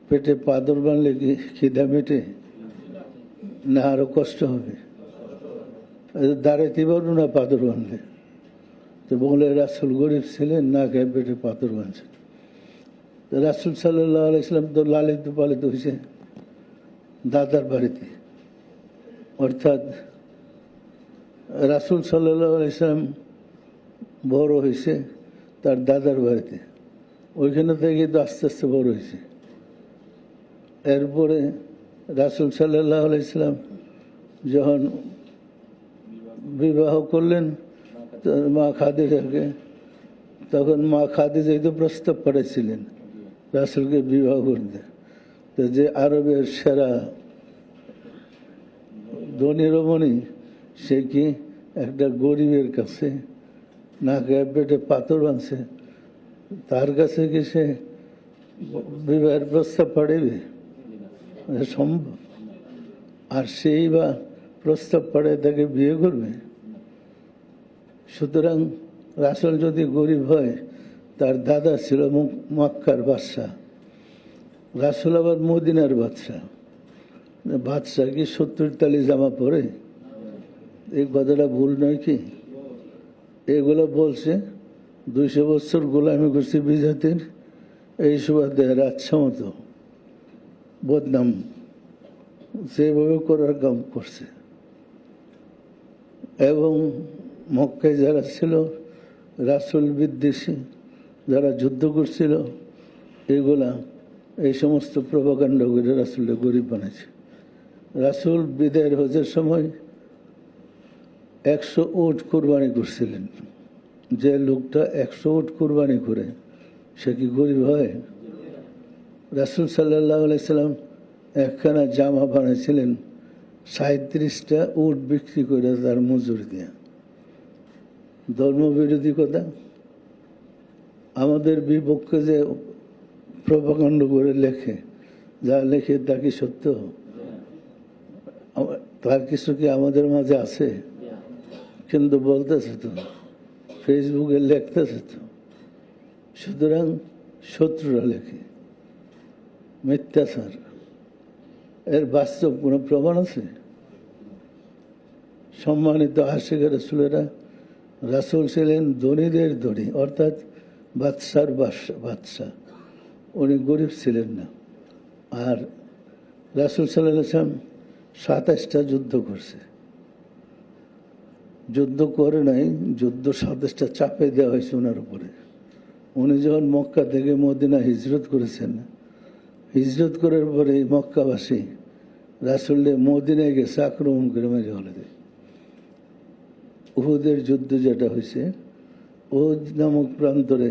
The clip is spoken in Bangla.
পেটে পাথর বানলে কি খিদা মেটে না আরো কষ্ট হবে? দাঁড়াইতে পারবো না পাথর বানলে। তো বলে রাসূল গরিব ছিলেন, না খেয়ে পেটে পাথর বানছেন। রাসূল সাল্লাল্লাহু আলাইহি সাল্লাম তো লালিত পালিত হয়েছে দাদার বাড়িতে, অর্থাৎ রাসূল সাল্লাল্লাহু আলাইহি সাল্লাম বড় হয়েছে তার দাদার বাড়িতে, ওইখানে থেকে তো আস্তে আস্তে বড় হয়েছে। এরপরে রাসূল সাল্লাল্লাহু আলাইহি সাল্লাম যখন বিবাহ করলেন মা খাদিজাকে, তখন মা খাদিজা তো প্রস্তাব পাঠাইছিলেন রাসূলকে বিবাহ করতে। তো যে আরবের সেরা ধনী রমণী, সে কি একটা গরিবের কাছে না খেয়ে পেটে পাথর বাঁধছে, তার কাছে কি সে বিবাহের প্রস্তাব পাঠাইবে? সম্ভব? আর সেই বা প্রস্তাব পাঠায় তাকে বিয়ে করবে? সুতরাং রাসূল যদি গরিব হয়, তার দাদা ছিল মক্কার বাদশাহ, রাসূল আবার মদিনার বাদশাহ। বাদশাহ কি 70 তালি জামা পরে? এই কথাটা ভুল নয় কি? এগুলো বলছে 200 বছর গোলামি করছে বিজাতির, এই সুবাদে আচ্ছা মতো বদনাম সেভাবে করার কাম করছে। এবং মক্কায় যারা ছিল রাসূল বিদ্বেষী, যারা যুদ্ধ করছিল, এগুলা এই সমস্ত প্রভাকাণ্ড করে রাসূলকে গরিব বানাইছে। রাসূল বিদায়ের হজের সময় 100 উট কুরবানি করছিলেন। যে লোকটা 100 উট কুরবানি করে, সে কি গরিব হয়? রাসূল সাল্লাল্লাহু আলাইহি সাল্লাম একখানা জামা বানাইছিলেন 37টা উট বিক্রি করে তার মজুরি দিয়ে। ধর্মবিরোধী কথা। আমাদের বিপক্ষে যে প্রভাকাণ্ড করে লেখে, যা লেখে তা কি সত্য? তার কিছু কি আমাদের মাঝে আছে? কিন্তু বলতেছে তো, ফেসবুকে লেখতেছে তো। সুতরাং শত্রুরা লেখে মিথ্যাচার, এর বাস্তব কোনো প্রমাণ আছে? সম্মানিত আশিক রাসূলেরা, রাসূল ছিলেন ধনীদের ধনী, অর্থাৎ বাদশার বাদশাহ, উনি গরিব ছিলেন না। আর রাসূল সাল্লাল্লাহু আলাইহি ওয়াসাল্লাম 27টা যুদ্ধ করছে। যুদ্ধ করে নাই, যুদ্ধ 27টা চাপে দেওয়া হয়েছে ওনার উপরে। উনি যখন মক্কা থেকে মদিনা হিজরত করেছেন, হিজরত করার পরে মক্কাবাসী রাসূলের মদিনায় গেছে আক্রমণ করে মেরে ফেলে দেয়। উহুদের যুদ্ধ যেটা হয়েছে, উহুদ নামক প্রান্তরে